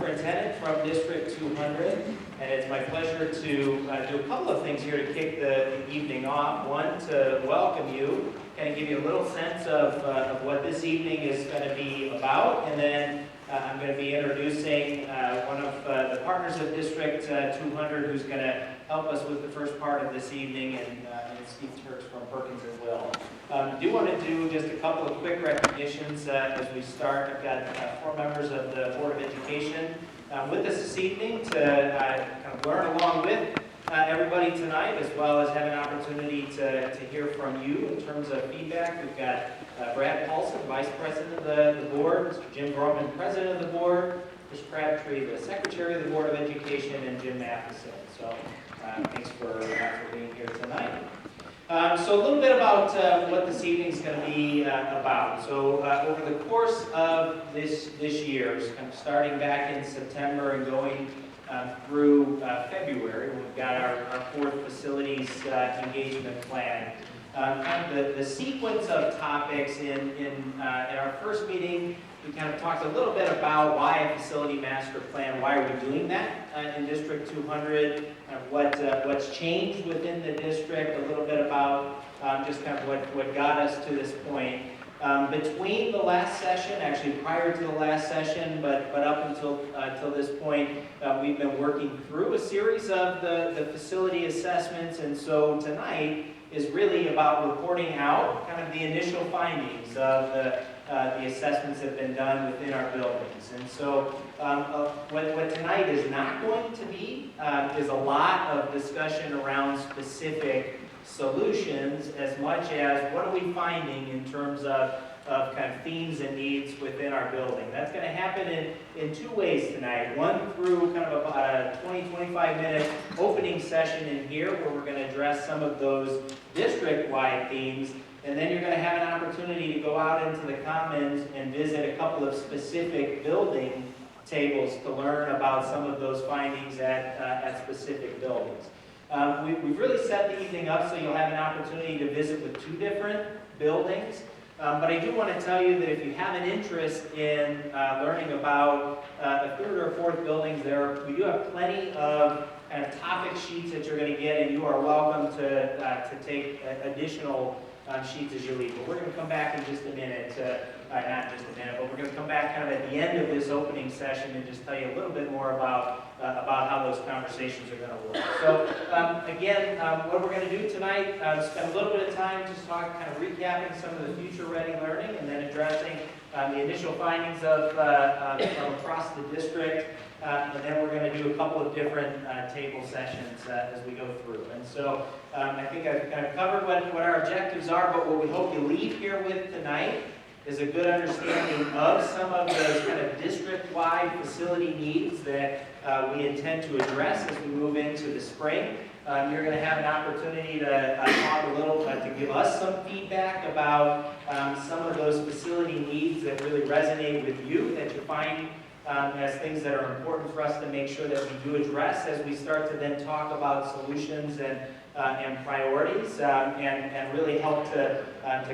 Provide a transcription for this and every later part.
Superintendent from District 200, and it's my pleasure to do a couple of things here to kick the evening off. One, to welcome you, kind of give you a little sense of what this evening is going to be about, and then I'm going to be introducing one of the partners of District 200 who's going to help us with the first part of this evening, and Steve Turks from Perkins and Will. I do want to do just a couple of quick recognitions as we start. I've got 4 members of the Board of Education with us this evening to kind of learn along with everybody tonight, as well as have an opportunity to hear from you in terms of feedback. We've got Brad Paulson, Vice President of the Board, Mr. Jim Gorman, President of the Board, Chris Crabtree, the Secretary of the Board of Education, and Jim Matheson. So thanks for being here tonight. So a little bit about what this evening is going to be about. So over the course of this year, kind of starting back in September and going through February, we've got our 4th facilities engagement plan. Kind of the sequence of topics in our first meeting, we kind of talked a little bit about why a facility master plan, why are we doing that in District 200, what's changed within the district, a little bit about just kind of what got us to this point. Between the last session, actually prior to the last session, but up until this point, we've been working through a series of the facility assessments, and so tonight is really about reporting out kind of the initial findings of the assessments that have been done within our buildings. And so what tonight is not going to be is a lot of discussion around specific solutions, as much as what are we finding in terms of kind of themes and needs within our building. That's going to happen in 2 ways tonight. One, through kind of about a 20-25 minute opening session in here, where we're going to address some of those district-wide themes, and then you're going to have an opportunity to go out into the commons and visit a couple of specific building tables to learn about some of those findings at specific buildings. We've really set the evening up so you'll have an opportunity to visit with 2 different buildings. But I do want to tell you that if you have an interest in learning about the 3rd or 4th buildings, we do have plenty of kind of topic sheets that you're going to get, and you are welcome to take additional sheets as you leave. But we're going to come back in just a minute, not just a minute, but we're going to come back kind of at the end of this opening session and just tell you a little bit more about how those conversations are going to work. So again, what we're going to do tonight, spend a little bit of time just kind of recapping some of the future-ready learning, and then addressing the initial findings from across the district. And then we're going to do a couple of different table sessions as we go through. And so I think I've kind of covered what our objectives are, but what we hope you leave here with tonight is a good understanding of some of those kind of district-wide facility needs that we intend to address as we move into the spring. You're going to have an opportunity to talk a little, to give us some feedback about some of those facility needs that really resonate with you, that you find as things that are important for us to make sure that we do address as we start to then talk about solutions and priorities, and really help to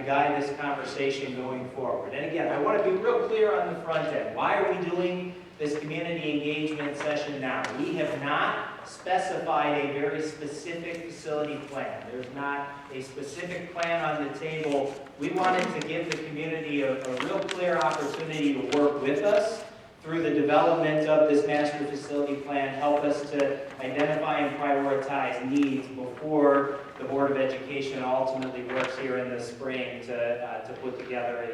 guide this conversation going forward. And again, I want to be real clear on the front end. Why are we doing this community engagement session now? We have not specified a very specific facility plan. There's not a specific plan on the table. We wanted to give the community a real clear opportunity to work with us through the development of this master facility plan, help us to identify and prioritize needs before the Board of Education ultimately works here in the spring to put together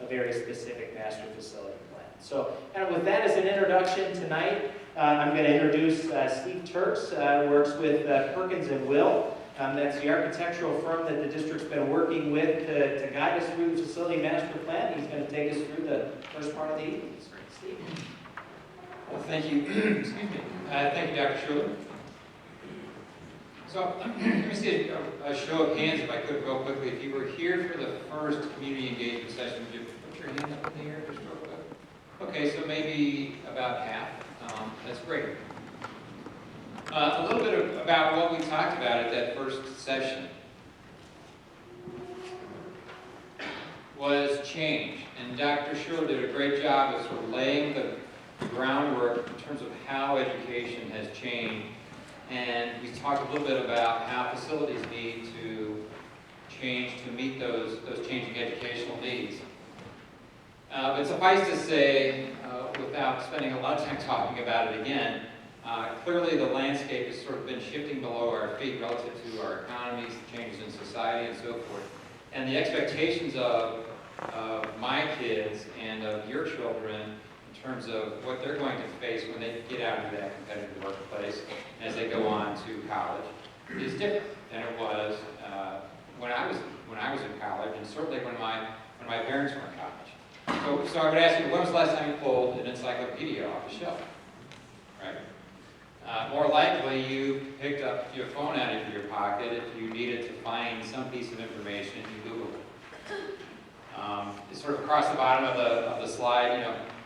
a very specific master facility plan. So, and with that as an introduction tonight, I'm going to introduce Steve Turks, who works with Perkins and Will. That's the architectural firm that the district's been working with to guide us through the facility master plan. He's going to take us through the first part of the evening. Steve. Well, thank you. Excuse me. Thank you, Dr. Schuler. So let me see a show of hands, if I could, real quickly. If you were here for the first community engagement session, would you put your hand up in the air just real quick? Okay, so maybe about half. That's great. A little bit about what we talked about at that first session was change. And Dr. Schuler did a great job of sort of laying the groundwork in terms of how education has changed. And we talked a little bit about how facilities need to change to meet those changing educational needs. But suffice to say, without spending a lot of time talking about it again, clearly the landscape has sort of been shifting below our feet relative to our economies, changes in society, and so forth. And the expectations of my kids and of your children in terms of what they're going to face when they get out into that competitive workplace as they go on to college is different than it was when I was in college, and certainly when my parents were in college. So I would ask you, when was the last time you pulled an encyclopedia off the shelf? Right? More likely, you picked up your phone out of your pocket if you needed to find some piece of information. You Googled it. It's sort of across the bottom of the slide.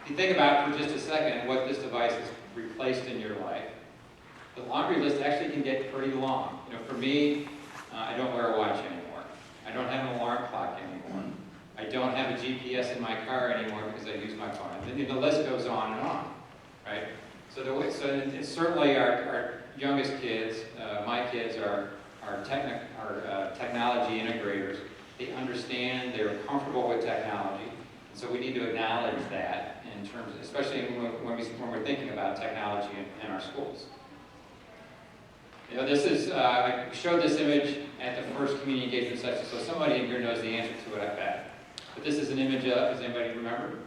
If you think about for just a second what this device has replaced in your life, the laundry list actually can get pretty long. For me, I don't wear a watch anymore. I don't have an alarm clock anymore. I don't have a GPS in my car anymore because I use my phone. And the list goes on and on, right? So it's certainly our youngest kids, my kids are technology integrators. They understand, they're comfortable with technology. And so we need to acknowledge that in terms, especially when we're thinking about technology in our schools. This is, I showed this image at the first community engagement session, so somebody in here knows the answer to it, I bet. But this is an image of, does anybody remember?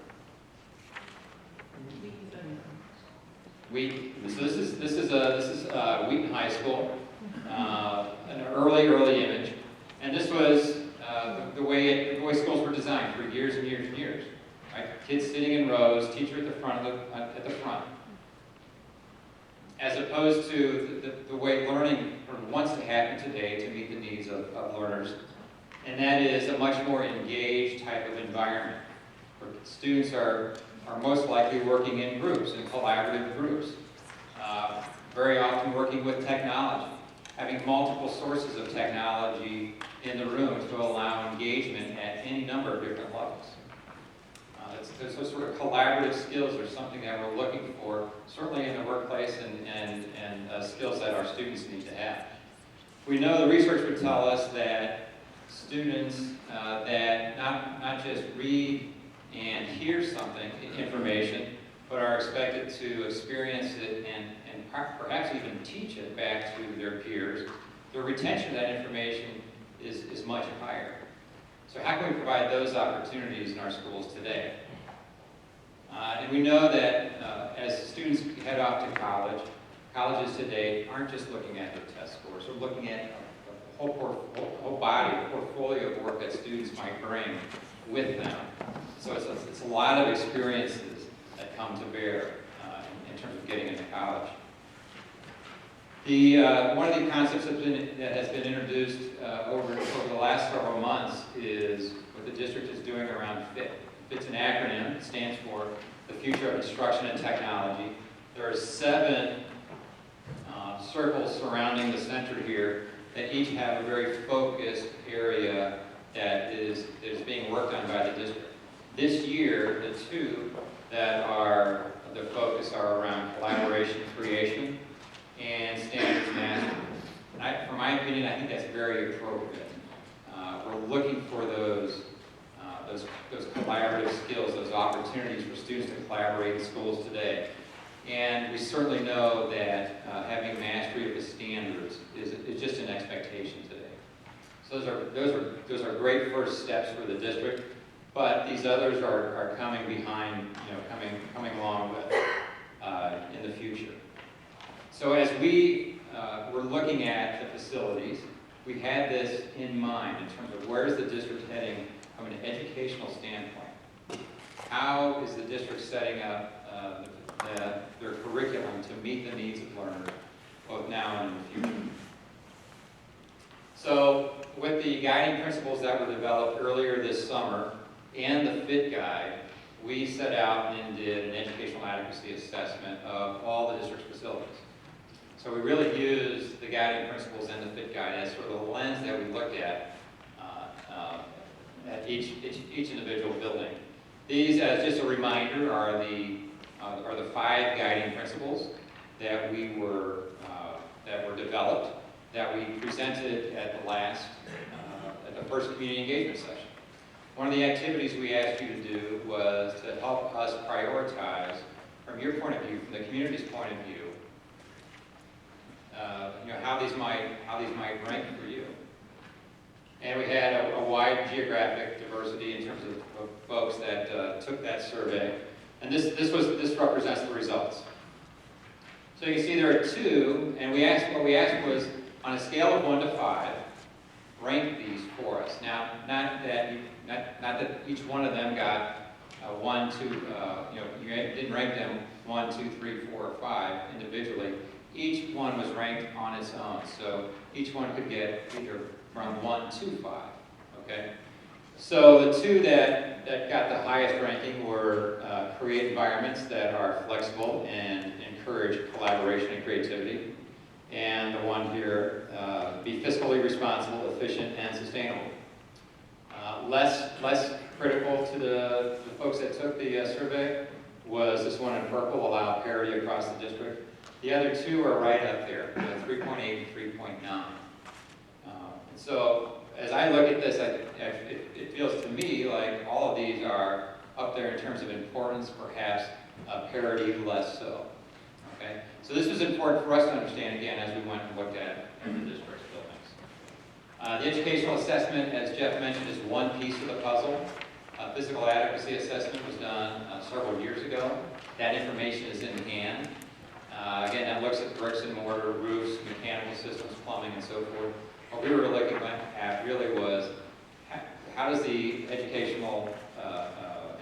So this is Wheaton High School, an early image, and this was the way schools were designed for years and years and years. Right? Kids sitting in rows, teacher at the front, as opposed to the way learning wants to happen today to meet the needs of learners, and that is a much more engaged type of environment where students are most likely working in groups, in collaborative groups, very often working with technology, having multiple sources of technology in the room to allow engagement at any number of different levels. Those sort of collaborative skills are something that we're looking for, certainly in the workplace, and skills that our students need to have. We know the research would tell us that students that not just read and hear something, information, but are expected to experience it and perhaps even teach it back to their peers, the retention of that information is much higher. So how can we provide those opportunities in our schools today? And we know that as students head off to college, colleges today aren't just looking at their test scores, they're looking at a whole body, a portfolio of work that students might bring with them. So it's a lot of experiences that come to bear in terms of getting into college. One of the concepts that has been introduced over the last several months is what the district is doing around FIT. FIT's an acronym. It stands for the Future of Instruction and Technology. There are 7 circles surrounding the center here that each have a very focused area that is being worked on by the district. This year, the 2 that are the focus are around collaboration creation and standards mastery. From my opinion, I think that's very appropriate. We're looking for those collaborative skills, those opportunities for students to collaborate in schools today. And we certainly know that having mastery of the standards is just an expectation today. So those are great first steps for the district, but these others are coming behind, coming along with in the future. So as we were looking at the facilities, we had this in mind in terms of where is the district heading from an educational standpoint. How is the district setting up their curriculum to meet the needs of learners, both now and in the future? So with the guiding principles that were developed earlier this summer and the FIT guide, we set out and did an educational adequacy assessment of all the district's facilities. So we really used the guiding principles and the FIT guide as sort of the lens that we looked at each individual building. These, as just a reminder, are the are the 5 guiding principles that that were developed, that we presented at the first community engagement session. One of the activities we asked you to do was to help us prioritize, from your point of view, from the community's point of view, how these might rank for you. And we had a wide geographic diversity in terms of folks that took that survey. And this represents the results. So you can see there are 2, and what we asked was, on a scale of 1 to 5, rank these for us. Now, not that each one of them got 1, 2, you didn't rank them 1, 2, 3, 4, or 5 individually. Each one was ranked on its own, so each one could get either from 1 to 5, okay? So the 2 that got the highest ranking were create environments that are flexible and encourage collaboration and creativity. And the one here, be fiscally responsible, efficient, and sustainable. Less critical to the folks that took the survey was this one in purple, allow parity across the district. The other 2 are right up there, 3.8 and 3.9. So as I look at this, it feels to me like all of these are up there in terms of importance, perhaps parity less so. Okay? So this was important for us to understand, again, as we went and looked at the district's buildings. The educational assessment, as Jeff mentioned, is one piece of the puzzle. Physical adequacy assessment was done several years ago. That information is in hand. Again, that looks at bricks and mortar, roofs, mechanical systems, plumbing, and so forth. What we were looking at really was how does the educational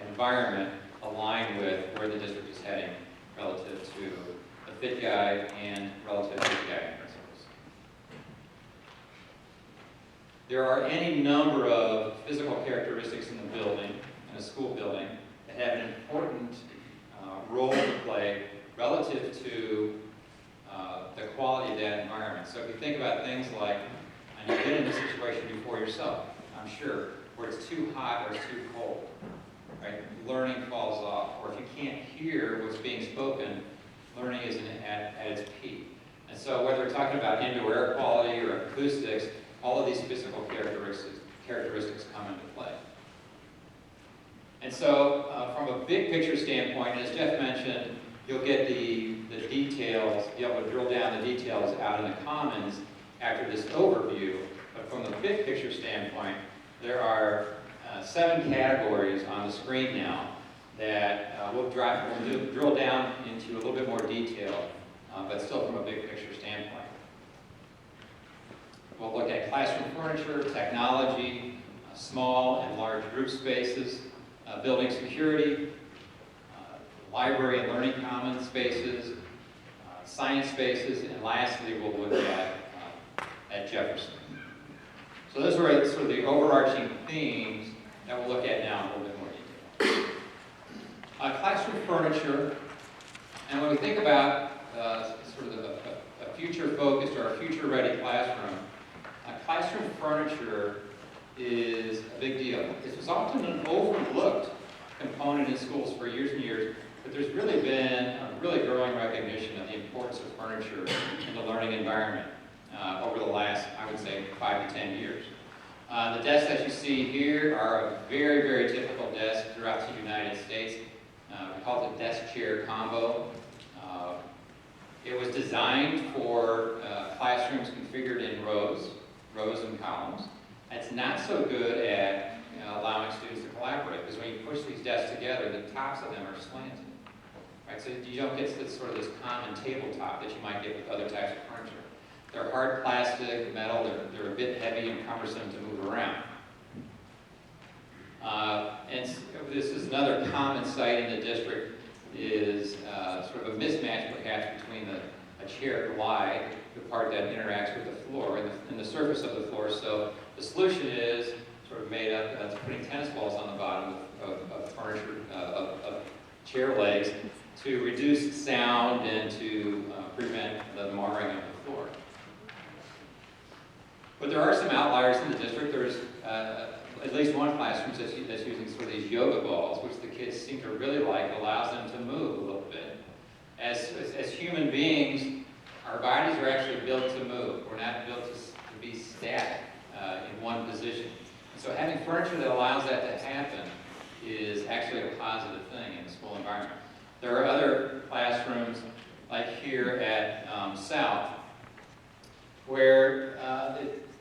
environment align with where the district is heading relative to the fit guide and relative to the guiding principles. There are any number of physical characteristics in the building, in a school building, that have an important role to play relative to the quality of that environment. So if you think about things like, and you've been in this situation before yourself, I'm sure, where it's too hot or it's too cold, right? Learning falls off. Or if you can't hear what's being spoken, learning isn't at its peak. And so whether we're talking about indoor air quality or acoustics, all of these physical characteristics come into play. And so from a big picture standpoint, as Jeff mentioned, you'll get the details, be able to drill down the details out in the commons after this overview. But from the big picture standpoint, there are 7 categories on the screen now that we'll drill down into a little bit more detail, but still from a big picture standpoint. We'll look at classroom furniture, technology, small and large group spaces, building security, library and learning commons spaces, science spaces, and lastly, we'll look at Jefferson. So those are sort of the overarching themes that we'll look at now in a little bit more detail. Classroom furniture, and when we think about sort of a future-focused or a future-ready classroom, classroom furniture is a big deal. This was often an overlooked component in schools for years and years, but there's really been a really growing recognition of the importance of furniture in the learning environment over the last, I would say, 5 to 10 years. The desks that you see here are a very, very typical desk throughout the United States. We call it the desk-chair combo. It was designed for classrooms configured in rows and columns. It's not so good at allowing students to collaborate, because when you push these desks together, the tops of them are slanted. Right? So you don't get sort of this common tabletop that you might get with other types of furniture. They're hard plastic, metal, they're a bit heavy and cumbersome to move around. And this is another common site in the district, is sort of a mismatch perhaps between a chair glide, the part that interacts with the floor, and the surface of the floor. So the solution is sort of made up of putting tennis balls on the bottom of furniture, of chair legs, to reduce sound and to prevent the marring of the floor. But there are some outliers in the district. There's at least one classroom that's using sort of these yoga balls, which the kids seem to really like. Allows them to move a little bit. as human beings, our bodies are actually built to move. We're not built to be static in one position. So having furniture that allows that to happen is actually a positive thing in the school environment. There are other classrooms, like here at South, where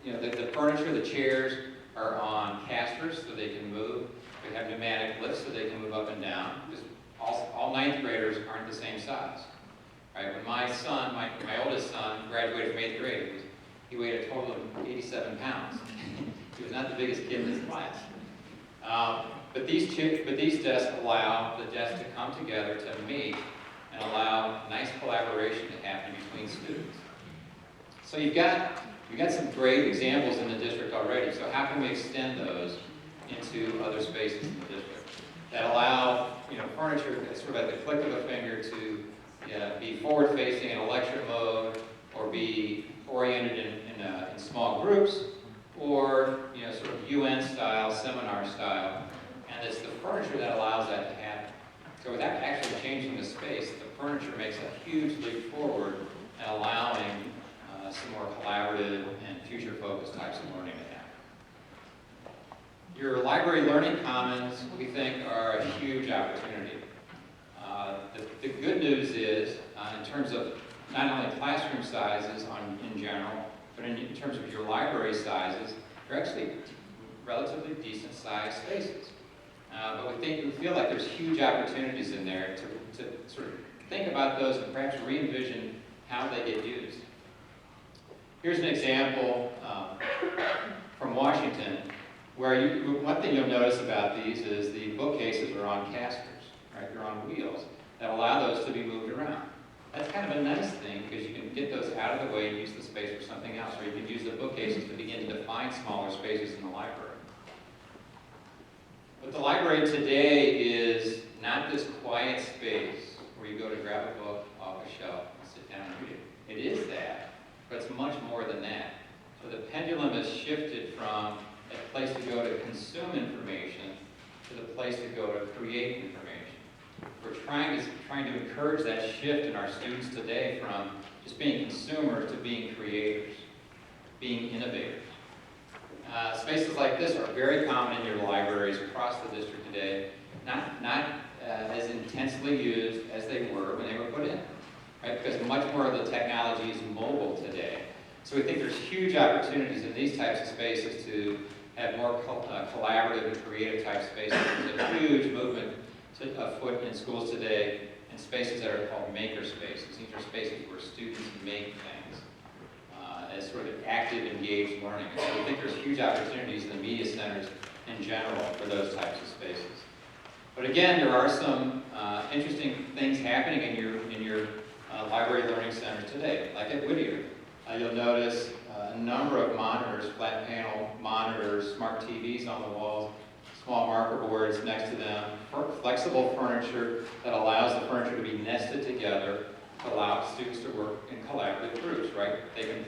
the furniture, the chairs, are on casters so they can move. They have pneumatic lifts so they can move up and down. Because all ninth graders aren't the same size. Right? When my son, my oldest son, graduated from 8th grade, he weighed a total of 87 pounds. He was not the biggest kid in his class. But these desks allow the desks to come together to meet and allow nice collaboration to happen between students. So you've got some great examples in the district already. So how can we extend those into other spaces in the district that allow furniture sort of at the click of a finger to be forward-facing in a lecture mode, or be oriented in small groups, or sort of UN style, seminar style, and it's the furniture that allows that to happen. So without actually changing the space, the furniture makes a huge leap forward in allowing some more collaborative and future-focused types of learning to happen. Your library learning commons, we think, are a huge opportunity. The good news is, in terms of not only classroom sizes in general, but in terms of your library sizes, they're actually relatively decent-sized spaces. But we feel like there's huge opportunities in there to sort of think about those and perhaps re-envision how they get used. Here's an example from Washington, where one thing you'll notice about these is the bookcases are on casters, right? They're on wheels that allow those to be moved around. That's kind of a nice thing because you can get those out of the way and use the space for something else, or you can use the bookcases to begin to define smaller spaces in the library. But the library today is not this quiet space where you go to grab a book off a shelf and sit down and read it. It is that, but it's much more than that. So the pendulum has shifted from a place to go to consume information to the place to go to create information. We're trying to encourage that shift in our students today from just being consumers to being creators, being innovators. Spaces like this are very common in your libraries across the district today, not as intensely used as they were when they were put in, right? Because much more of the technology is mobile today. So we think there's huge opportunities in these types of spaces to have more collaborative and creative type spaces. There's a huge movement afoot in schools today in spaces that are called maker spaces. These are spaces where students make things as sort of active, engaged learning. And so we think there's huge opportunities in the media centers in general for those types of spaces. But again, there are some interesting things happening in your library learning centers today, like at Whittier. You'll notice a number of monitors, flat panel monitors, smart TVs on the walls, small marker boards next to them, flexible furniture that allows the furniture to be nested together to allow students to work in collaborative groups, right? They can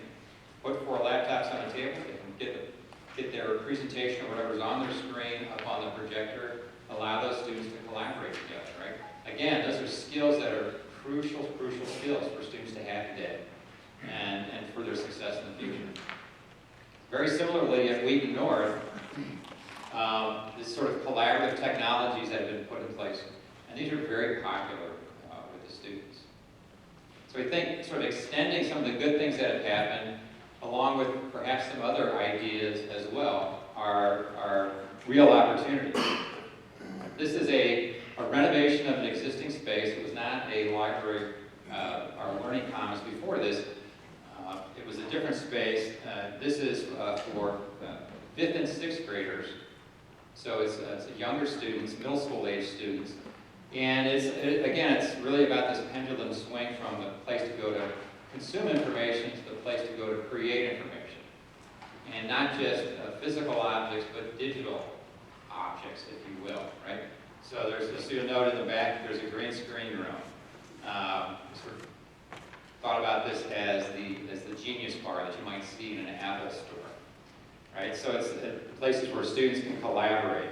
put 4 laptops on a table, they can get their presentation or whatever's on their screen up on the projector, allow those students to collaborate together, right? Again, those are skills that are crucial skills for students to have today and for their success in the future. Very similarly, at Wheaton North, this sort of collaborative technologies that have been put in place, and these are very popular with the students. So we think sort of extending some of the good things that have happened, along with perhaps some other ideas as well, are real opportunities. This is a renovation of an existing space. It was not a library or learning commons before this. It was a different space. This is for 5th and 6th graders. So it's younger students, middle school age students. And again, it's really about this pendulum swing from the place to go to consume information to the place to go to create information. And not just physical objects, but digital objects, if you will, right? So there's a student note in the back, there's a green screen room. Sort of thought about this as the Genius Bar that you might see in an Apple store, right? So it's places where students can collaborate,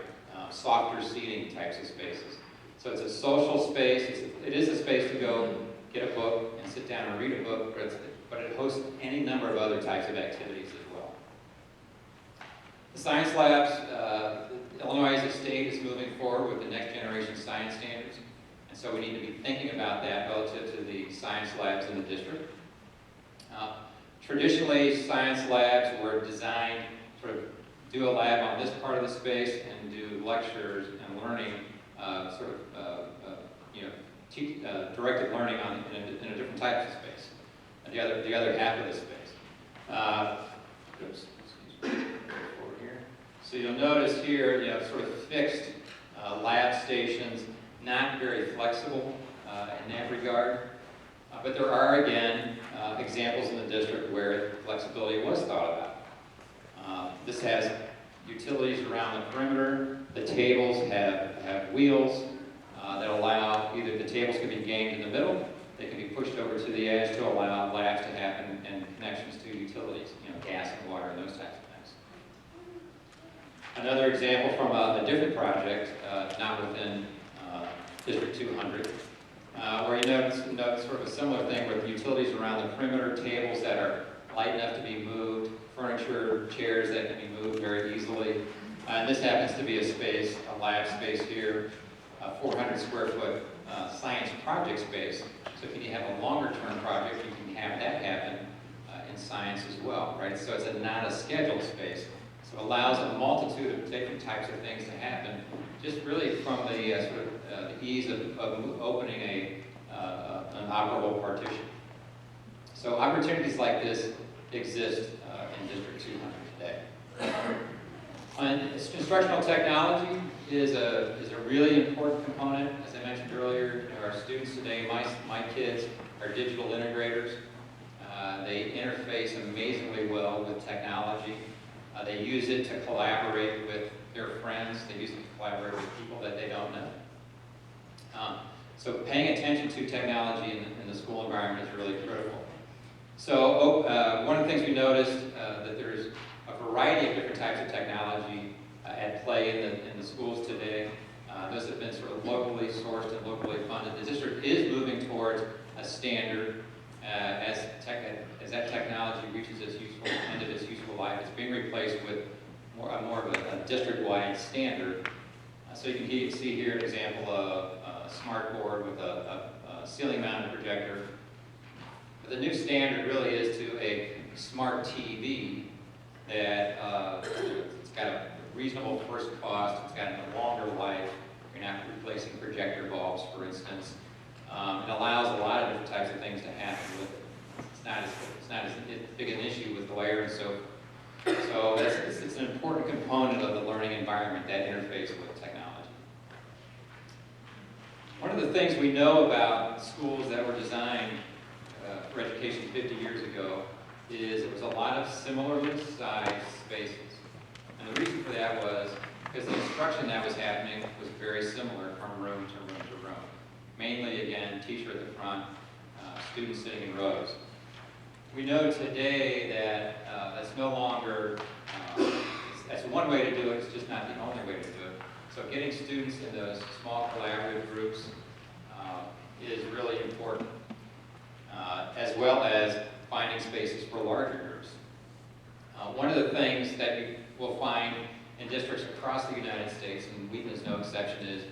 softer seating types of spaces. So it's a social space. It is a space to go get a book and sit down and read a book, but it hosts any number of other types of activities as well. The science labs, Illinois as a state is moving forward with the next generation science standards, and so we need to be thinking about that relative to the science labs in the district. Traditionally, science labs were designed to sort of do a lab on this part of the space and do lectures and learning, directed learning in a different type of space, the other half of the space. Forward here. So you'll notice here, sort of fixed lab stations, not very flexible in that regard. But there are, again, examples in the district where flexibility was thought about. This has utilities around the perimeter. The tables have wheels that allow either the tables can be gained in the middle, they can be pushed over to the edge to allow labs to happen and connections to utilities, gas and water and those types of things. Another example from a different project, not within District 200, where you notice sort of a similar thing with utilities around the perimeter, tables that are light enough to be moved, furniture, chairs that can be moved very easily. And this happens to be a lab space here, a 400 square foot science project space. So if you have a longer term project, you can have that happen in science as well, right? So it's not a scheduled space. So it allows a multitude of different types of things to happen, just really from the the ease of opening an operable partition. So opportunities like this exist in District 200 today. And instructional technology is a really important component. As I mentioned earlier, our students today, my kids, are digital integrators. They interface amazingly well with technology. They use it to collaborate with their friends. They use it to collaborate with people that they don't know. So paying attention to technology in the school environment is really critical. So one of the things we noticed that there's a variety of different types of technology at play in the schools today. Those have been sort of locally sourced and locally funded. The district is moving towards a standard as that technology reaches its end of its useful life. It's being replaced with more of a district-wide standard. So you can see here an example of a smart board with a ceiling-mounted projector. But the new standard really is to a smart TV that it's got a reasonable first cost, it's got a longer life, you're not replacing projector bulbs, for instance. It allows a lot of different types of things to happen with it. It's not as big an issue with glare and so forth. So it's an important component of the learning environment, that interface with technology. One of the things we know about schools that were designed for education 50 years ago is it was a lot of similarly sized spaces. And the reason for that was because the instruction that was happening was very similar from room to room to room. Mainly, again, teacher at the front, students sitting in rows. We know today that that's no longer, that's one way to do it, it's just not the only way to do it. So getting students in those small collaborative groups is really important, as well as finding spaces for larger groups. One of the things that you will find in districts across the United States, and Wheaton is no exception, is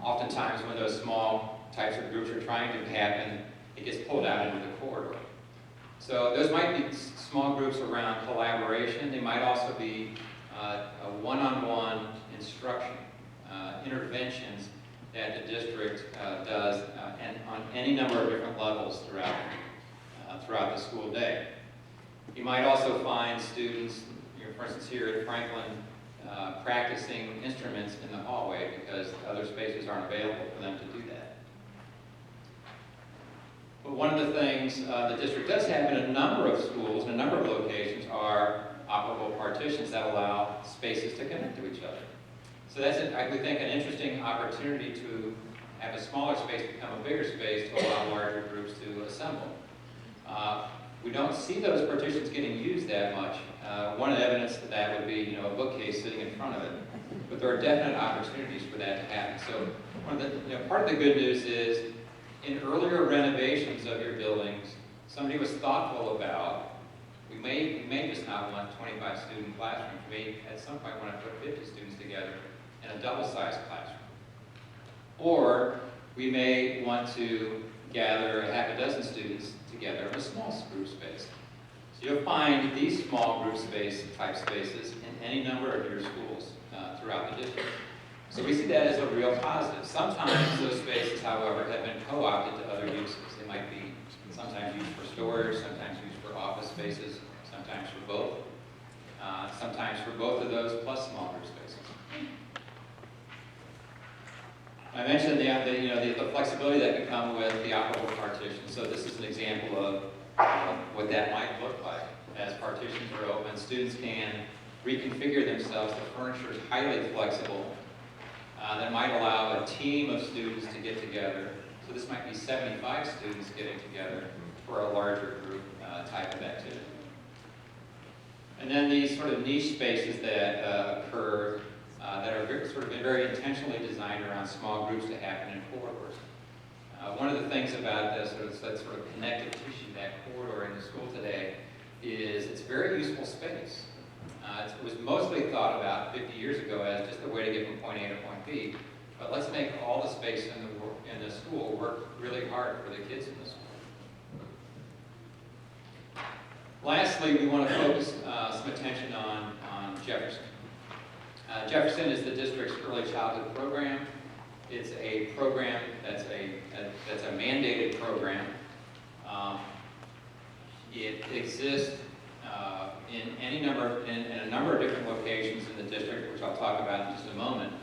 oftentimes when those small types of groups are trying to happen, it gets pulled out into the corridor. So those might be small groups around collaboration. They might also be a one-on-one instruction, interventions that the district does and on any number of different levels throughout the school day. You might also find students, for instance here at Franklin, practicing instruments in the hallway because other spaces aren't available for them to do that. But one of the things the district does have in a number of schools, in a number of locations, are operable partitions that allow spaces to connect to each other. So that's, we think, an interesting opportunity to have a smaller space become a bigger space to allow larger groups to assemble. We don't see those partitions getting used that much. One evidence of that would be, a bookcase sitting in front of it. But there are definite opportunities for that to happen. So part of the good news is, in earlier renovations of your buildings, somebody was thoughtful about, we may just not want 25 student classrooms. We may at some point want to put 50 students together in a double-sized classroom. Or we may want to gather a half a dozen students together in a small group space. So you'll find these small group type spaces in any number of your schools throughout the district. So we see that as a real positive. Sometimes those spaces, however, have been co-opted to other uses. They might be sometimes used for storage, sometimes used for office spaces, sometimes for both. Sometimes for both of those plus small group spaces. I mentioned the flexibility that can come with the operable partition. So this is an example of what that might look like. As partitions are open, students can reconfigure themselves. The furniture is highly flexible. That might allow a team of students to get together. So this might be 75 students getting together for a larger group type of activity. And then these sort of niche spaces that occur that are very intentionally designed around small groups to happen in corridors. One of the things about that sort of connective tissue, that corridor in the school today, is it's very useful space. It was mostly thought about 50 years ago as just a way to get from point A to point B, but let's make all the space in the school work really hard for the kids in the school. Lastly, we want to focus some attention on Jefferson. Jefferson is the district's early childhood program. It's a program that's a mandated program. It exists in a number of different locations in the district, which I'll talk about in just a moment.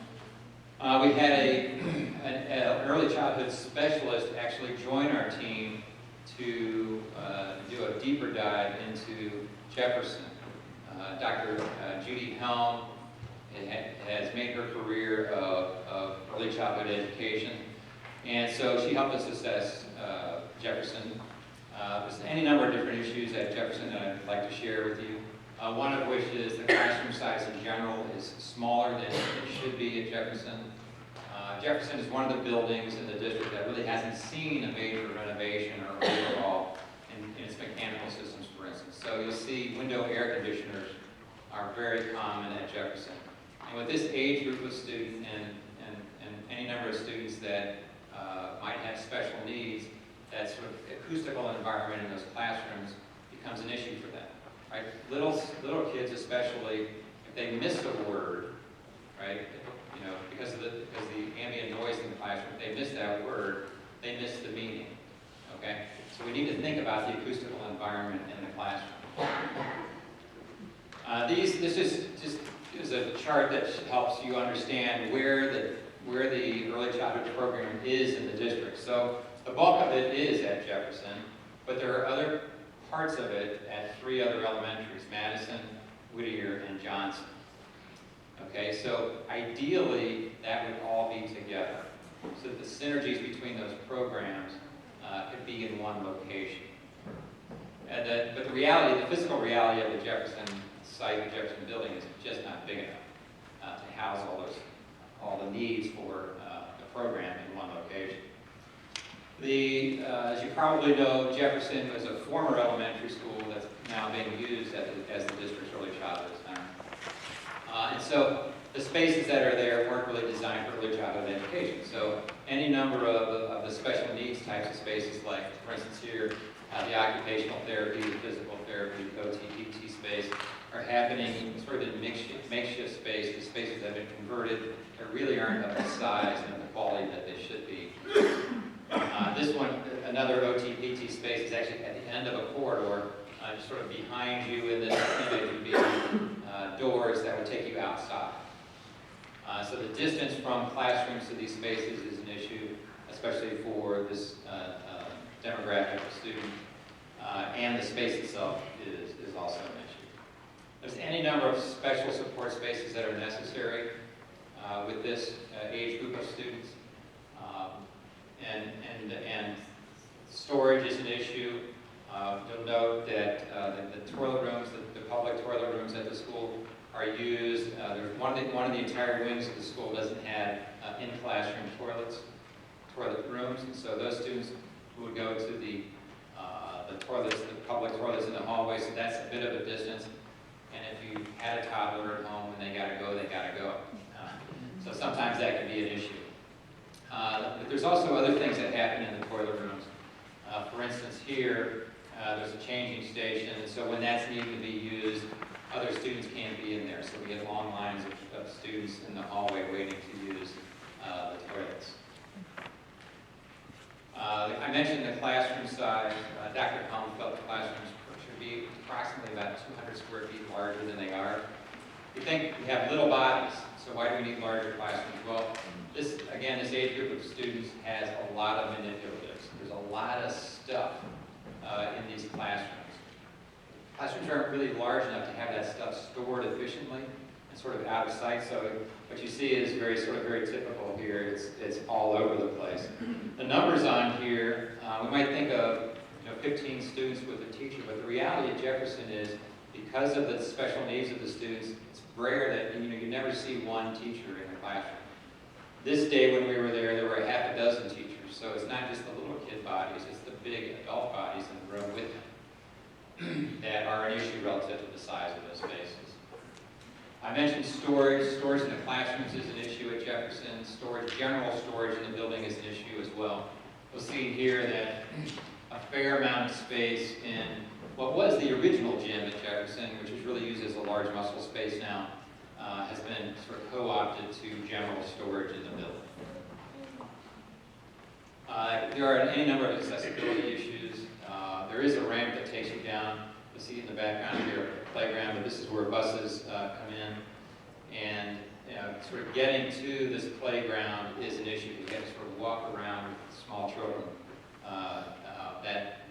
We had an early childhood specialist actually join our team to do a deeper dive into Jefferson. Dr. Judy Helm has made her career of early childhood education, and so she helped us assess Jefferson. There's any number of different issues at Jefferson that I'd like to share with you. One of which is the classroom size in general is smaller than it should be at Jefferson. Jefferson is one of the buildings in the district that really hasn't seen a major renovation or overhaul in its mechanical systems, for instance. So you'll see window air conditioners are very common at Jefferson. And with this age group of student and any number of students that might have special needs, that sort of acoustical environment in those classrooms becomes an issue for them, right? Little kids especially, if they miss a word, right? You know, because of the ambient noise in the classroom, if they miss that word, they miss the meaning, okay? So we need to think about the acoustical environment in the classroom. This is a chart that helps you understand where the early childhood program is in the district. So the bulk of it is at Jefferson, but there are other parts of it at 3 other elementaries, Madison, Whittier, and Johnson. Okay, so ideally, that would all be together, so that the synergies between those programs could be in one location. But the physical reality of the Jefferson site, the Jefferson building, is just not big enough to house all the needs for the program in one location. As you probably know, Jefferson was a former elementary school that's now being used as the district's early childhood center. And so the spaces that are there weren't really designed for early childhood education. So any number of the special needs types of spaces, like, for instance here, the occupational therapy, the physical therapy, the OT/PT space, are happening sort of in makeshift space. The spaces have been converted that really aren't of the size and the quality that they should be. This one, another OT/PT space, is actually at the end of a corridor, just sort of behind you in this image would be doors that would take you outside. So the distance from classrooms to these spaces is an issue, especially for this demographic of student, and the space itself is also an issue. There's any number of special support spaces that are necessary with this age group of students. And storage is an issue. You'll note that the toilet rooms, the public toilet rooms at the school are used. There's one of the entire wings of the school doesn't have in-classroom toilets. toilet rooms, and so those students would go to the toilets, the public toilets in the hallway, so that's a bit of a distance. And if you had a toddler at home and they gotta go, they gotta go. So sometimes that can be an issue. But there's also other things that happen in the toilet rooms. For instance, here, there's a changing station, and so when that's needed to be used, other students can't be in there. So we get long lines of students in the hallway waiting to use the toilets. I mentioned the classroom size. Dr. Helm felt the classrooms should be approximately about 200 square feet larger than they are. We think we have little bodies, so why do we need larger classrooms? Well, this age group of students has a lot of manipulatives. There's a lot of stuff in these classrooms. Classrooms aren't really large enough to have that stuff stored efficiently and sort of out of sight, so what you see is very typical here. It's all over the place. The numbers on here, we might think of 15 students with a teacher, but the reality at Jefferson is because of the special needs of the students, it's rare that you never see one teacher in a classroom. This day when we were there were half a dozen teachers, so it's not just the little kid bodies, it's the big adult bodies in the room with them that are an issue relative to the size of those spaces. I mentioned storage. Storage in the classrooms is an issue at Jefferson. General storage in the building is an issue as well. We'll see here that a fair amount of space in what was the original gym at Jefferson, which is really used as a large muscle space now, has been sort of co-opted to general storage in the building. There are any number of accessibility issues. There is a ramp that takes you down. You'll see in the background here a playground, but this is where buses come in. And sort of getting to this playground is an issue. You have to sort of walk around with small children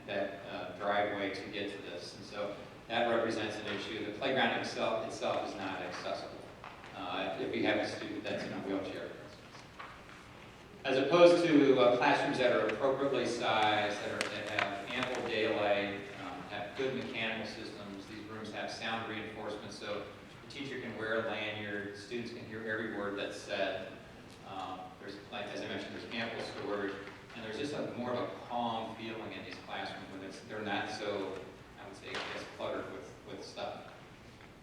that driveway to get to this. And so that represents an issue. The playground itself is not accessible if you have a student that's in a wheelchair, for instance. As opposed to classrooms that are appropriately sized, that have ample daylight, have good mechanical systems. These rooms have sound reinforcement, so the teacher can wear a lanyard, students can hear every word that's said. There's, like as I mentioned, there's ample storage, and there's just more of a calm feeling in these classrooms when they're not so, I would say, cluttered with stuff.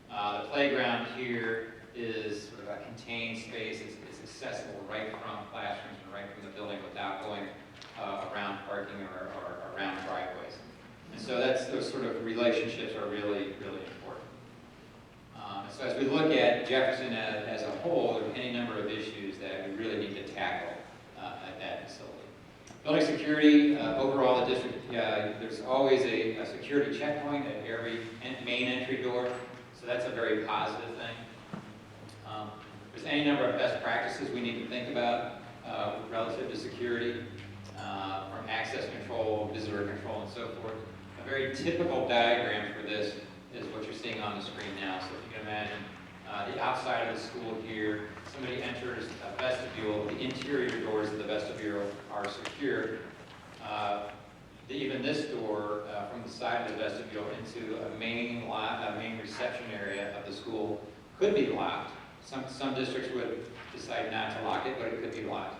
The playground here is sort of a contained space. It's accessible right from classrooms and right from the building without going around parking or around driveways. And so those sort of relationships are really, really important. So as we look at Jefferson as a whole, there are any number of issues that we really need to tackle at that facility. Building security, overall the district, there's always a security checkpoint at every main entry door, so that's a very positive thing. There's any number of best practices we need to think about relative to security, from access control, visitor control, and so forth. A very typical diagram for this is what you're seeing on the screen now. So if you can imagine the outside of the school here, somebody enters a vestibule, the interior doors of the vestibule are secure. Even this door from the side of the vestibule into a main reception area of the school could be locked. Some districts would decide not to lock it, but it could be locked.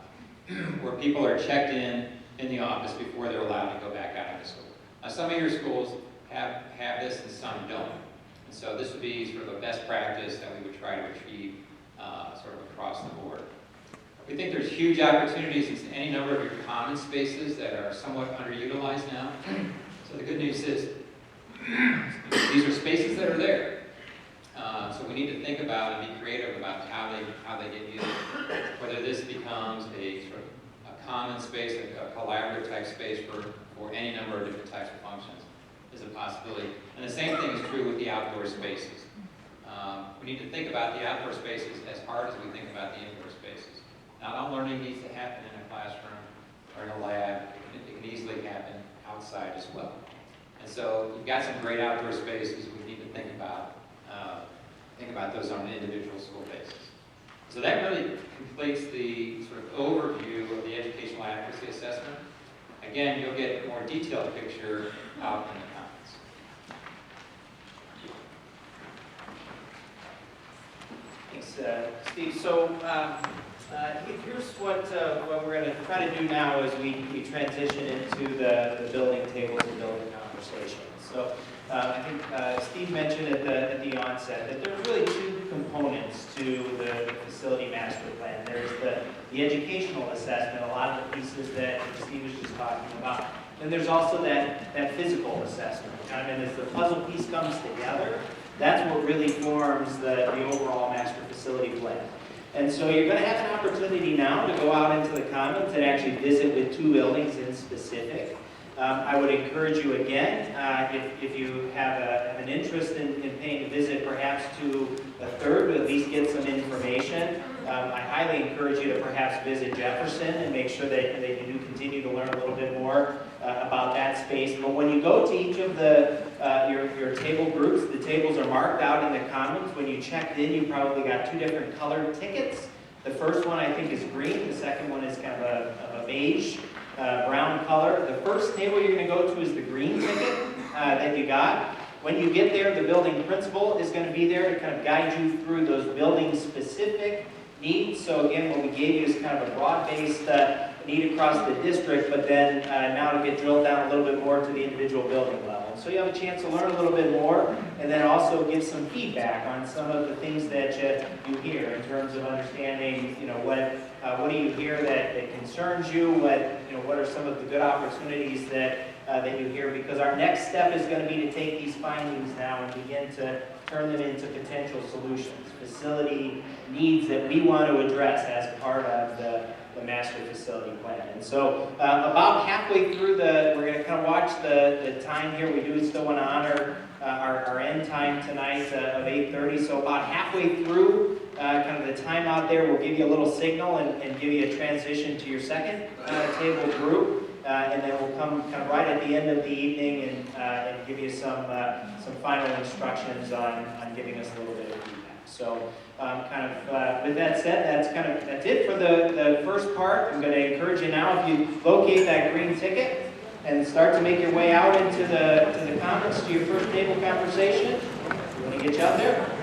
Where people are checked in the office before they're allowed to go back out of the school. Now, some of your schools have this and some don't. And so this would be sort of a best practice that we would try to achieve sort of across the board. We think there's huge opportunities in any number of your common spaces that are somewhat underutilized now. So the good news is these are spaces that are there. So we need to think about and be creative about how they get used. Whether this becomes a sort of a common space, a collaborative type space for any number of different types of functions is a possibility. And the same thing is true with the outdoor spaces. We need to think about the outdoor spaces as hard as we think about the indoor spaces. Not all learning needs to happen in a classroom or in a lab. It can easily happen outside as well. And so you've got some great outdoor spaces. We need to think about those on an individual school basis. So that really completes the sort of overview of the educational adequacy assessment. Again, you'll get a more detailed picture out in the comments. Thanks, Steve. So Here's what we're going to try to do now as we transition into the building tables and building conversations. So I think Steve mentioned at the onset that there's really two components to the facility master plan. There's the educational assessment, a lot of the pieces that Steve was just talking about. And there's also that physical assessment. And as the puzzle piece comes together, that's what really forms the overall master facility plan. And so you're going to have an opportunity now to go out into the commons and actually visit with two buildings in specific. I would encourage you again, if you have an interest in paying a visit perhaps to a third, but at least get some information. I highly encourage you to perhaps visit Jefferson and make sure that you do continue to learn a little bit more about that space. But when you go to each of your table groups, the tables are marked out in the commons. When you checked in, you probably got two different colored tickets. The first one I think is green. The second one is kind of a beige, brown color. The first table you're going to go to is the green ticket that you got. When you get there, the building principal is going to be there to kind of guide you through those building-specific needs. So again, what we gave you is kind of a broad-based need across the district, but then now to get drilled down a little bit more to the individual building level. So you have a chance to learn a little bit more, and then also give some feedback on some of the things that you hear in terms of understanding, what do you hear that concerns you? What are some of the good opportunities that you hear? Because our next step is going to be to take these findings now and begin to turn them into potential solutions, facility needs that we want to address as part of the master facility plan. And so about halfway through we're going to kind of watch the time here. We do still want to honor our end time tonight of 8:30. So about halfway through kind of the time out there, we'll give you a little signal and give you a transition to your second table group. And then we'll come kind of right at the end of the evening and give you some final instructions on giving us a little bit of feedback. So with that said, that's it for the first part. I'm going to encourage you now, if you locate that green ticket and start to make your way out into the commons to your first table conversation. We want to get you out there.